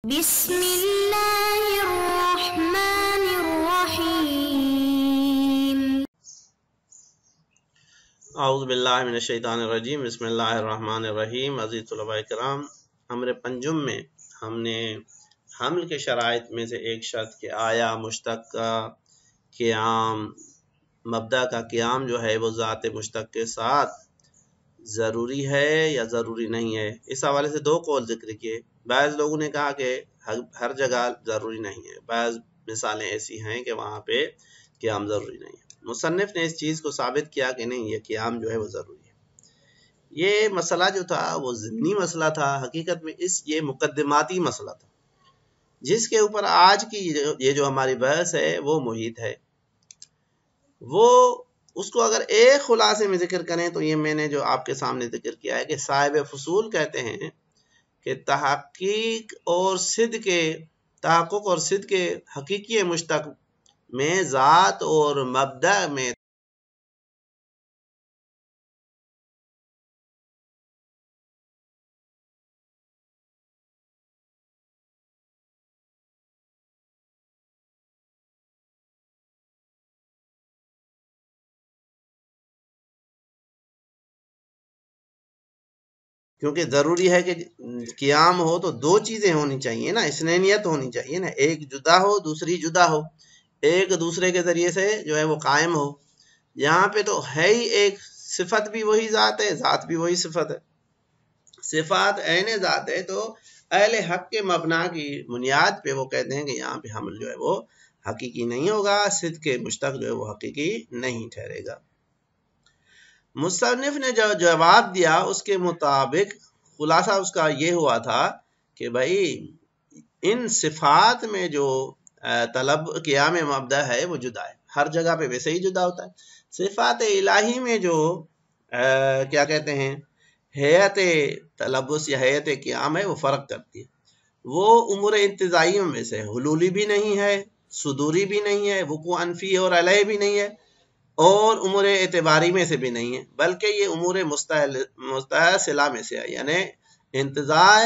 بسم اللہ الرحمن الرحیم اعوذ باللہ من الشیطان الرجیم بسم اللہ الرحمن الرحیم۔ عزیز طلباء کرام، امر پنجم میں ہم نے حمل کے شرائط میں سے ایک شرط کہ آیا مشتق کا قیام، مبدا کا قیام جو ہے وہ ذات مشتق کے ساتھ ضروری ہے یا ضروری نہیں ہے، اس حوالے سے دو قول ذکر کیے۔ بعض لوگوں نے کہا کہ ہر جگہ ضروری نہیں ہے، بعض مثالیں ایسی ہیں کہ وہاں پہ قیام ضروری نہیں ہے۔ مصنف نے اس چیز کو ثابت کیا کہ نہیں، یہ قیام جو ہے وہ ضروری ہے۔ یہ مسئلہ جو تھا وہ ضمنی مسئلہ تھا، حقیقت میں یہ مقدماتی مسئلہ تھا جس کے اوپر آج کی یہ جو ہماری بحث ہے وہ محیط ہے۔ وہ اس کو اگر ایک خلاصے میں ذکر کریں تو یہ میں نے جو آپ کے سامنے ذکر کیا ہے کہ صاحب فصول کہتے ہیں کہ تحقق اور صدق حقیقی مشتق میں ذات اور مبدا میں کیونکہ ضروری ہے کہ قیام ہو تو دو چیزیں ہونی چاہیے نا، اسنینیت ہونی چاہیے نا، ایک جدا ہو دوسری جدا ہو، ایک دوسرے کے ذریعے سے جو ہے وہ قائم ہو۔ یہاں پہ تو ہے ہی ایک صفت بھی وہی ذات ہے، ذات بھی وہی صفت ہے، صفات عین ذات ہے، تو اہل حق کے مبنا کی بنیاد پہ وہ کہتے ہیں کہ یہاں پہ حمل جو ہے وہ حقیقی نہیں ہوگا، صدق کے مشتق جو ہے وہ حقیقی نہیں ٹھہرے گا۔ مصنف نے جو جواب دیا اس کے مطابق خلاصہ اس کا یہ ہوا تھا کہ بھائی ان صفات میں جو طلب قیام مبدا ہے وہ جدا ہے، ہر جگہ پہ ویسے ہی جدا ہوتا ہے۔ صفات الہی میں جو کیا کہتے ہیں ہیئت تلبس یا ہیئت قیام ہے وہ فرق کرتی ہے، وہ امور انتزاعی میں سے حلولی بھی نہیں ہے، صدوری بھی نہیں ہے، وقوع انفی اور علیہ بھی نہیں ہے، اور امور اعتباری میں سے بھی نہیں ہے، بلکہ یہ امور مستحصلہ میں سے ہے، یعنی انتزاع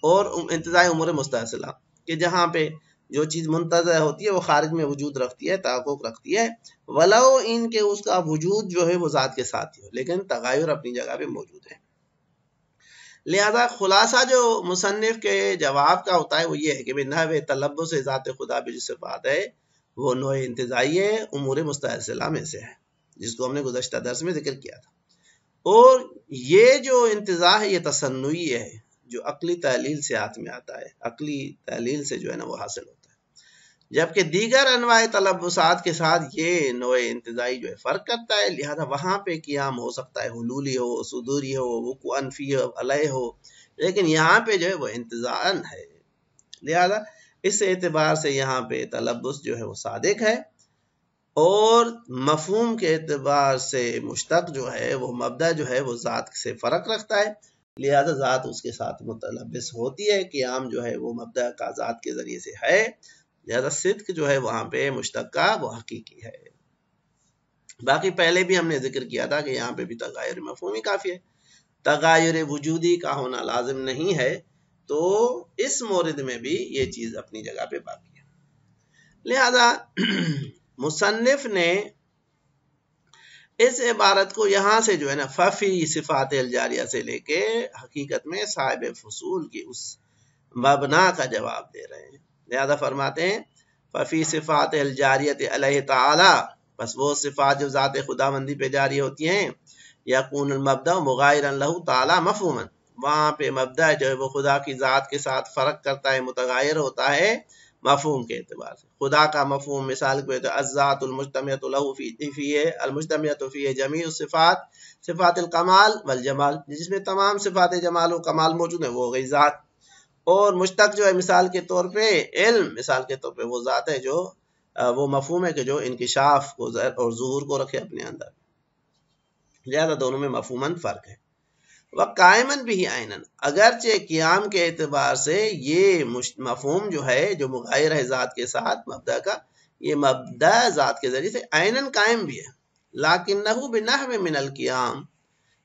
امور مستحصلہ کہ جہاں پہ جو چیز منتزع ہوتی ہے وہ خارج میں وجود رکھتی ہے، تحقق رکھتی ہے، ولو ان کے اس کا وجود جو ہے وہ ذات کے ساتھ ہی ہو، لیکن تغیر اپنی جگہ پہ موجود ہے۔ لہذا خلاصہ جو مصنف کے جواب کا ہوتا ہے وہ یہ ہے کہ نحو تلبس ذات خدا بھی جس سے بات ہے وہ نوع انتزاعی امور مستحصلہ میں سے ہے، جس کو ہم نے گزشتہ درس میں ذکر کیا تھا۔ اور یہ جو انتزاع ہے یہ تصنعی ہے، جو عقلی تحلیل سے ہاتھ میں آتا ہے، عقلی تحلیل سے جو ہے نا وہ حاصل ہوتا ہے، جبکہ دیگر انواع تلبسات کے ساتھ یہ نوع انتزاعی جو ہے فرق کرتا ہے، لہذا وہاں پہ قیام ہو سکتا ہے حلولی ہو، صدوری ہو، وقوع انفی ہو، علیہ ہو، لیکن یہاں پہ جو ہے وہ انتزاعاً ہے، لہذا اس اعتبار سے یہاں پہ تلبس جو ہے وہ صادق ہے، اور مفہوم کے اعتبار سے مشتق جو ہے وہ مبدا جو ہے وہ ذات سے فرق رکھتا ہے، لہذا ذات اس کے ساتھ متلبس ہوتی ہے، قیام جو ہے وہ مبدا کا ذات کے ذریعے سے ہے، لہذا صدق جو ہے وہاں پہ مشتق کا وہ حقیقی ہے۔ باقی پہلے بھی ہم نے ذکر کیا تھا کہ یہاں پہ بھی تغیر مفہومی کافی ہے، تغیر وجودی کا ہونا لازم نہیں ہے، تو اس مورد میں بھی یہ چیز اپنی جگہ پہ باقی ہے۔ لہذا مصنف نے اس عبارت کو یہاں سے جو ہے نا ففی صفات الجاریہ سے لے کے حقیقت میں صاحب فصول کی اس مبنا کا جواب دے رہے ہیں، لہذا فرماتے ہیں ففی صفات الجاریہ علیہ تعالی، بس وہ صفات جو ذات خداوندی پہ جاری ہوتی ہیں، یکون المبدا مغایرا لہ تعالی مفہوما، وہاں پہ مبدا جو ہے وہ خدا کی ذات کے ساتھ فرق کرتا ہے، متغیر ہوتا ہے مفہوم کے اعتبار سے۔ خدا کا مفہوم مثال کے طور پر الذات المجتمعۃ لہ فیہ المجتمعۃ فیہ جمیع الصفات صفات الکمال والجمال، جس میں تمام صفات جمال و کمال موجود ہیں، وہ گئی ذات، اور مشتق جو ہے مثال کے طور پہ علم، مثال کے طور پہ وہ ذات ہے جو وہ مفہوم ہے کہ جو انکشاف کو اور ظہور کو رکھے اپنے اندر، لہذا دونوں میں مفہوماً فرق ہے۔ وقائماً بھی عیناً، اگرچہ قیام کے اعتبار سے یہ مفہوم جو ہے جو مغایر ہے ذات کے ساتھ مبدا کا، یہ مبدا ذات کے ذریعے سے عیناً قائم بھی ہے، لیکنہ بنحو من القیام،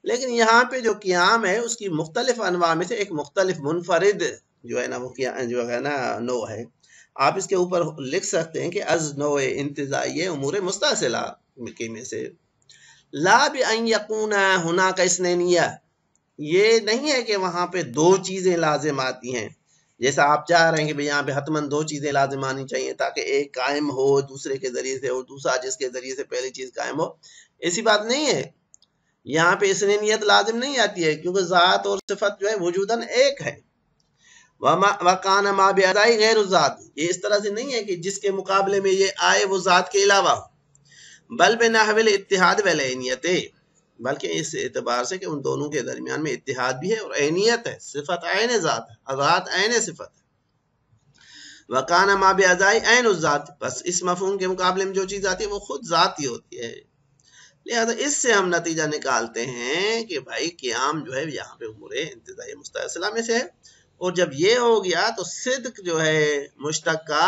لیکن یہاں پہ جو قیام ہے اس کی مختلف انواع میں سے ایک مختلف منفرد جو ہے نا وہ کیا جو ہے نا نو ہے، آپ اس کے اوپر لکھ سکتے ہیں کہ از نو انتزاعی امور مستحصلہ کے میں سے لا بأن یکون ہناک اثنینیہ، یہ نہیں ہے کہ وہاں پہ دو چیزیں لازم آتی ہیں، جیسا آپ چاہ رہے ہیں کہ یہاں پہ حتماً دو چیزیں لازم آنی چاہیے تاکہ ایک قائم ہو دوسرے کے ذریعے سے اور دوسرا جس کے ذریعے سے پہلی چیز قائم ہو، ایسی بات نہیں ہے۔ یہاں پہ اثنینیت لازم نہیں آتی ہے کیونکہ ذات اور صفت جو ہے وجوداً ایک ہے۔ وَقَانَ مَا بِأَدَائی غیر الذات، یہ اس طرح سے نہیں ہے کہ جس کے مقابلے میں یہ آئے وہ ذات کے علاوہ، بل بنحو الاتحاد والعینیت، بلکہ اس اعتبار سے کہ ان دونوں کے درمیان میں اتحاد بھی ہے اور عینیت ہے، صفت عین ذات ہے، ذات عین صفت ہے۔ وَقَانَ مَا بِأَدَائی عین الذات، بس اس مفہوم کے مقابلے میں جو چیز آتی ہے وہ خود ذات ہی ہوتی ہے۔ لہذا اس سے ہم نتیجہ نکالتے ہیں کہ بھائی قیام جو ہے یہاں پہ امور انتزاعی مستحصلہ میں سے ہے، اور جب یہ ہو گیا تو صدق جو ہے مشتق کا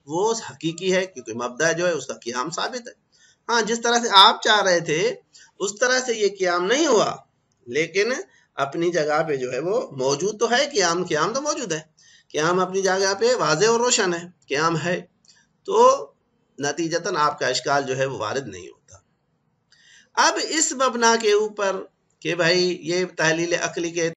وہ حقیقی ہے کیونکہ مبدأ جو ہے اس کا قیام ثابت ہے۔ ہاں جس طرح سے آپ چاہ رہے تھے اس طرح سے یہ قیام نہیں ہوا، لیکن اپنی جگہ پہ جو ہے وہ موجود تو ہے، قیام تو موجود ہے، قیام اپنی جگہ پہ واضح اور روشن ہے، قیام ہے، تو نتیجتاً آپ کا اشکال جو ہے وہ وارد نہیں ہوتا۔ اب اس مبنا کے اوپر کہ بھائی یہ تحلیل عقلی کے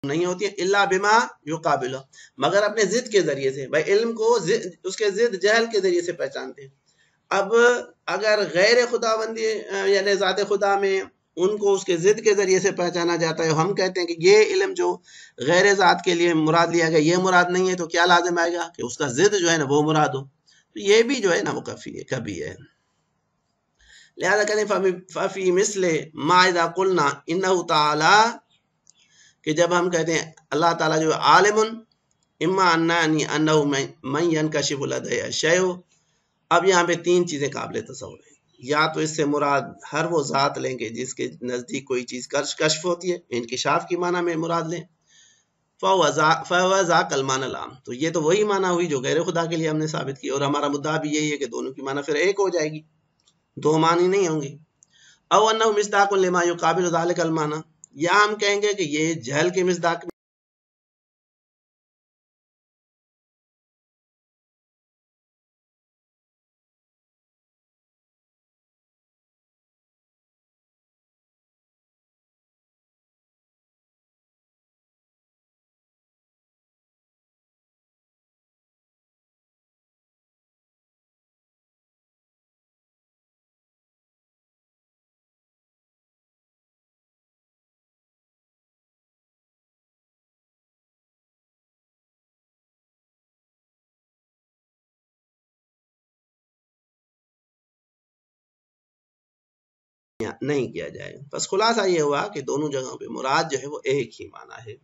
نہیں ہوتی ہیں الا بما یقابل، مگر اپنے ضد کے ذریعے سے. بھائی علم کو اس کے ضد جہل کے ذریعے سے پہچانتے ہیں. اب اگر غیر خدا بندی یعنی ذات خدا میں ان کو اس کے ضد کے ذریعے سے پہچانا جاتا ہے، ہم کہتے ہیں کہ یہ علم جو غیر ذات کے لیے مراد لیا گیا یہ مراد نہیں ہے، تو کیا لازم آئے گا کہ اس کا ضد جو ہے نا وہ مراد ہو. تو یہ بھی جو ہے نا وہ کبھی ہے. لہذا کہتے ہیں ففی مثل ما اذا قلنا انہ تعالی، کہ جب ہم کہتے ہیں اللہ تعالیٰ جو عالم اما انانی انہ من ینکشف لدیہ الشیء. اب یہاں پہ تین چیزیں قابل تصور ہیں. یا تو اس سے مراد ہر وہ ذات لیں گے جس کے نزدیک کوئی چیز کشف ہوتی ہے، انکشاف کی معنی میں مراد لیں. فَهُوَ ذَاكَ الْمَعْنَى الْعَامُ، تو یہ تو وہی معنی ہوئی جو غیر خدا کے لیے ہم نے ثابت کی، اور ہمارا مدعا بھی یہی ہے کہ دونوں کی معنی پھر ایک ہو جائے گی، دو معنی نہیں ہوں گی. او انه مصداق لما يقابل ذلك المعنى، یا ہم کہیں گے کہ یہ جہل کے مصداق نہیں کیا جائے. بس خلاصہ یہ ہوا کہ دونوں جگہوں پہ مراد جو ہے وہ ایک ہی معنی ہے.